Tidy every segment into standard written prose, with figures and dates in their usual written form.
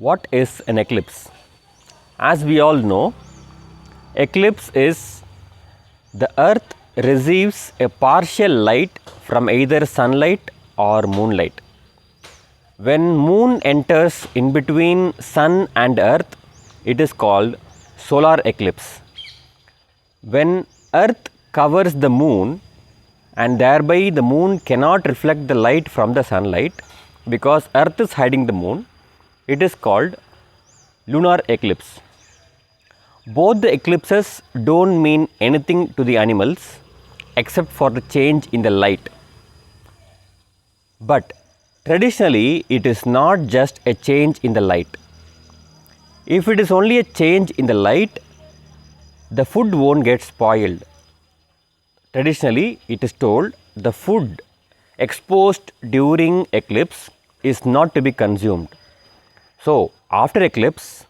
What is an eclipse? As we all know, eclipse is the earth receives a partial light from either sunlight or moonlight. When moon enters in between sun and earth, it is called solar eclipse. When earth covers the moon and thereby the moon cannot reflect the light from the sunlight because earth is hiding the moon, it is called lunar eclipse. Both the eclipses don't mean anything to the animals except for the change in the light. But traditionally, it is not just a change in the light. If it is only a change in the light, the food won't get spoiled. Traditionally, it is told the food exposed during eclipse is not to be consumed. So, after eclipse,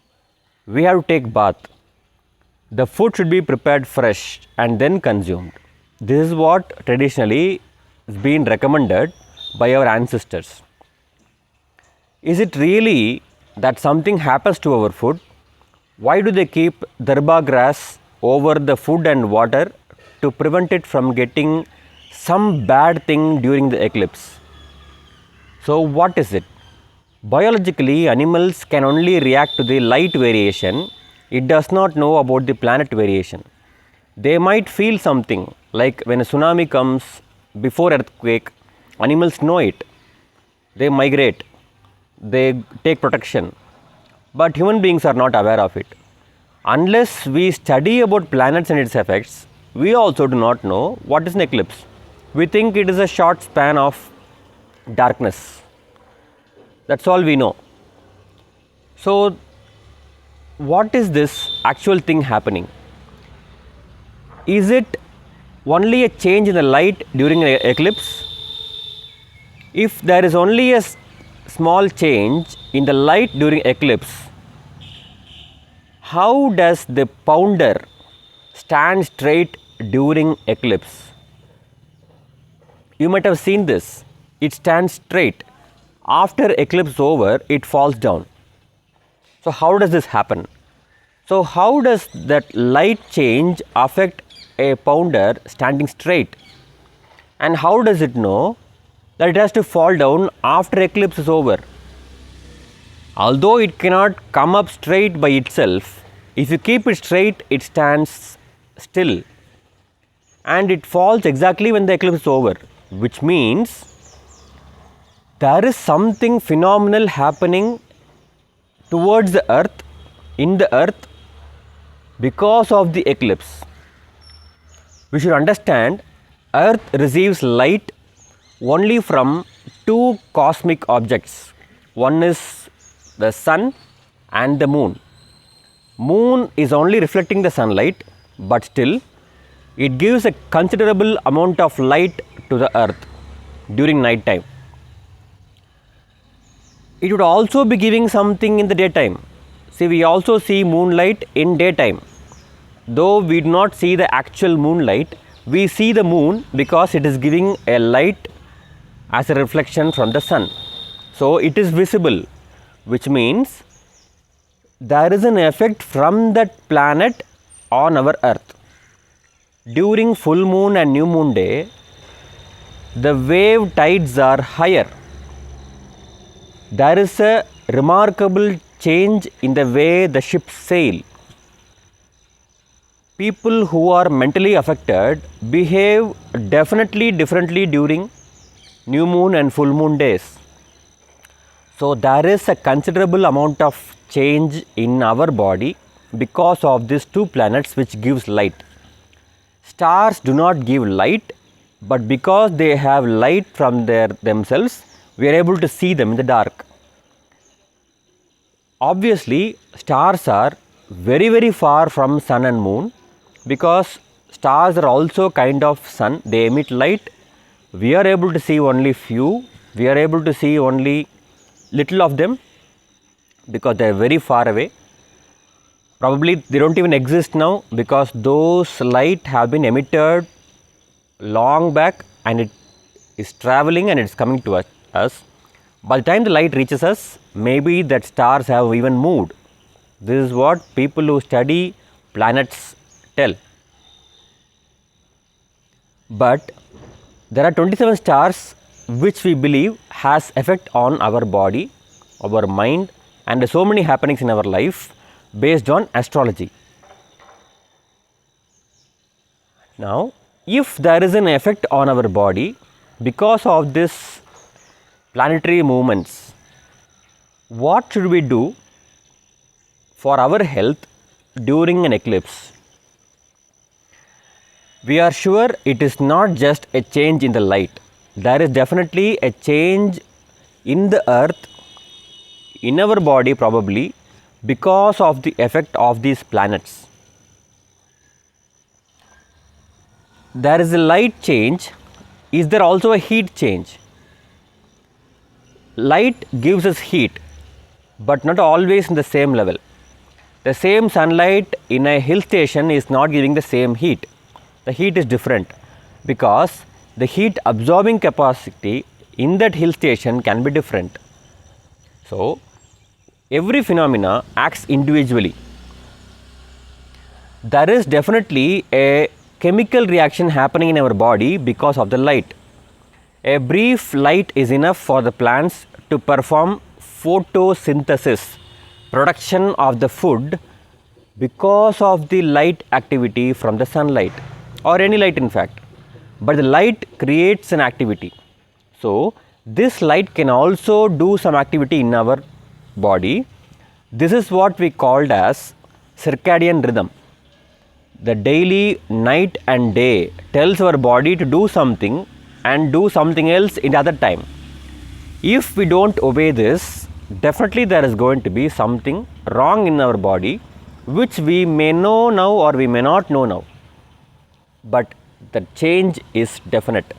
we have to take bath. The food should be prepared fresh and then consumed. This is what traditionally has been recommended by our ancestors. Is it really that something happens to our food? Why do they keep darba grass over the food and water to prevent it from getting some bad thing during the eclipse? So, what is it? Biologically, animals can only react to the light variation. It does not know about the planet variation. They might feel something like when a tsunami comes before earthquake, animals know it. They migrate, they take protection, but human beings are not aware of it. Unless we study about planets and its effects, we also do not know what is an eclipse. We think it is a short span of darkness. That's all we know. So, what is this actual thing happening? Is it only a change in the light during an eclipse? If there is only a small change in the light during eclipse, how does the pounder stand straight during eclipse? You might have seen this. It stands straight. After eclipse over, it falls down. So, how does this happen? So, how does that light change affect a pounder standing straight? And how does it know that it has to fall down after eclipse is over? Although it cannot come up straight by itself, if you keep it straight, it stands still. And it falls exactly when the eclipse is over, which means there is something phenomenal happening towards the earth, in the earth, because of the eclipse. We should understand earth receives light only from two cosmic objects. One is the sun and the moon. Moon is only reflecting the sunlight, but still it gives a considerable amount of light to the earth during night time. It would also be giving something in the daytime. See, we also see moonlight in daytime. Though we do not see the actual moonlight, we see the moon because it is giving a light as a reflection from the sun. So, it is visible, which means there is an effect from that planet on our earth. During full moon and new moon day, the wave tides are higher. There is a remarkable change in the way the ships sail. People who are mentally affected behave definitely differently during new moon and full moon days. So, there is a considerable amount of change in our body because of these two planets which gives light. Stars do not give light, but because they have light from themselves, we are able to see them in the dark. Obviously, stars are very, very far from sun and moon because stars are also kind of sun. They emit light. We are able to see only few. We are able to see only little of them because they are very far away. Probably they don't even exist now because those light have been emitted long back and it is traveling and it is coming to us. By the time the light reaches us, maybe that stars have even moved. This is what people who study planets tell. But there are 27 stars which we believe has effect on our body, our mind, and so many happenings in our life based on astrology. Now, if there is an effect on our body because of this planetary movements, what should we do for our health during an eclipse? We are sure it is not just a change in the light. There is definitely a change in the earth, in our body probably, because of the effect of these planets. There is a light change. Is there also a heat change? Light gives us heat, but not always in the same level. The same sunlight in a hill station is not giving the same heat. The heat is different because the heat absorbing capacity in that hill station can be different. So, every phenomena acts individually. There is definitely a chemical reaction happening in our body because of the light. A brief light is enough for the plants to perform photosynthesis, production of the food, because of the light activity from the sunlight or any light in fact. But the light creates an activity. So, this light can also do some activity in our body. This is what we called as circadian rhythm. The daily night and day tells our body to do something and do something else in the other time. If we don't obey this, definitely there is going to be something wrong in our body which we may know now or we may not know now. But the change is definite.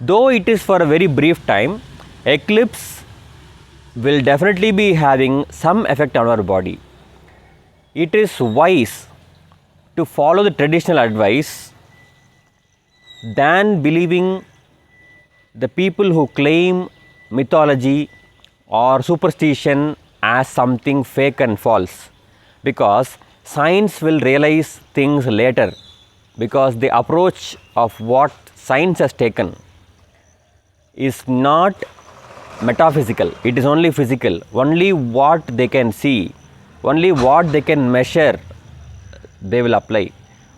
Though it is for a very brief time, eclipse will definitely be having some effect on our body. It is wise to follow the traditional advice than believing the people who claim mythology or superstition as something fake and false, because science will realize things later, because the approach of what science has taken is not metaphysical, it is only physical. Only what they can see, only what they can measure, they will apply.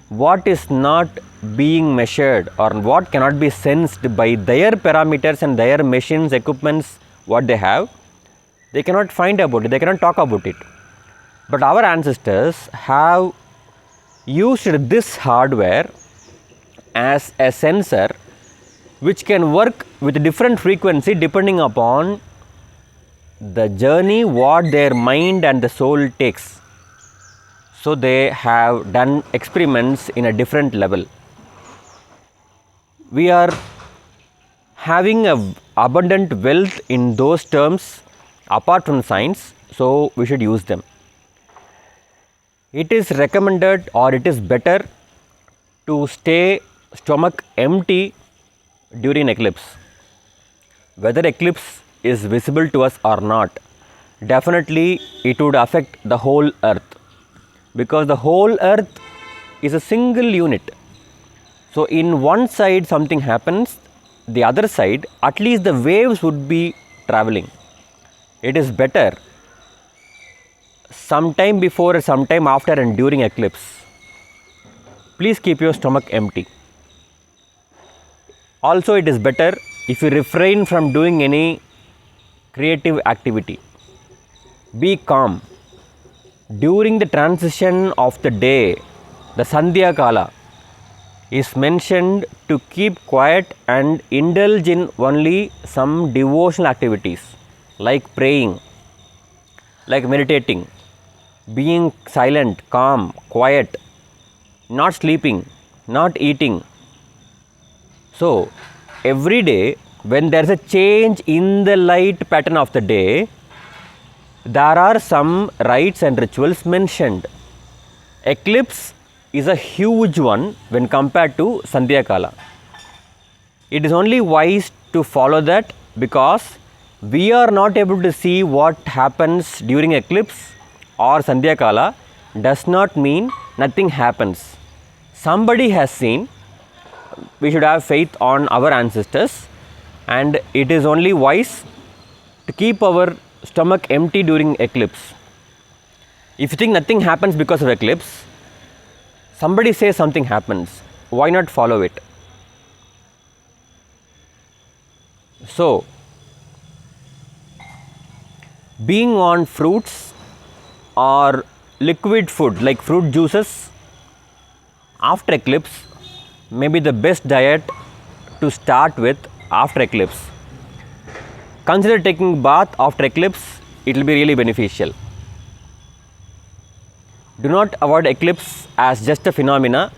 What is not being measured or what cannot be sensed by their parameters and their machines, equipments, what they have, they cannot find about it, they cannot talk about it. But our ancestors have used this hardware as a sensor which can work with different frequency depending upon the journey what their mind and the soul takes. So, they have done experiments in a different level. We are having a abundant wealth in those terms apart from science, so we should use them. It is recommended or it is better to stay stomach empty during eclipse. Whether eclipse is visible to us or not, definitely it would affect the whole earth, because the whole earth is a single unit. So, in one side something happens, the other side at least the waves would be traveling. It is better sometime before or sometime after and during eclipse, please keep your stomach empty. Also, it is better if you refrain from doing any creative activity. Be calm. During the transition of the day, the Sandhya Kala is mentioned to keep quiet and indulge in only some devotional activities like praying, like meditating, being silent, calm, quiet, not sleeping, not eating. So, every day when there is a change in the light pattern of the day, there are some rites and rituals mentioned. Eclipse is a huge one when compared to Sandhya Kala. It is only wise to follow that because we are not able to see what happens during eclipse or Sandhya Kala does not mean nothing happens. Somebody has seen. We should have faith on our ancestors, and it is only wise to keep our stomach empty during eclipse. If you think nothing happens because of eclipse, somebody says something happens, why not follow it? So, being on fruits or liquid food like fruit juices after eclipse may be the best diet to start with after eclipse. Consider taking bath after eclipse, it will be really beneficial. Do not avoid eclipse as just a phenomena.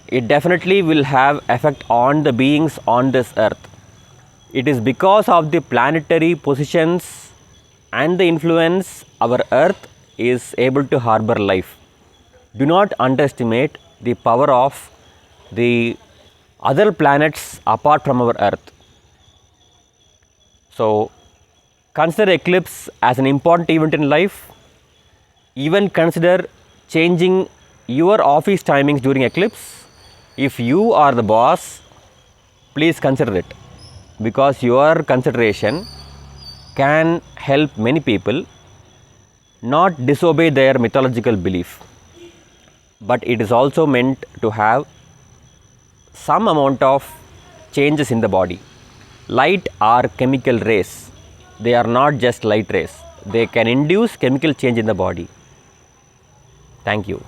It definitely will have effect on the beings on this earth. It is because of the planetary positions and the influence our earth is able to harbor life. Do not underestimate the power of the other planets apart from our earth. So, consider eclipse as an important event in life. Even consider changing your office timings during eclipse. If you are the boss, please consider it, because your consideration can help many people not disobey their mythological belief, but it is also meant to have some amount of changes in the body. Light are chemical rays, they are not just light rays, they can induce chemical change in the body. Thank you.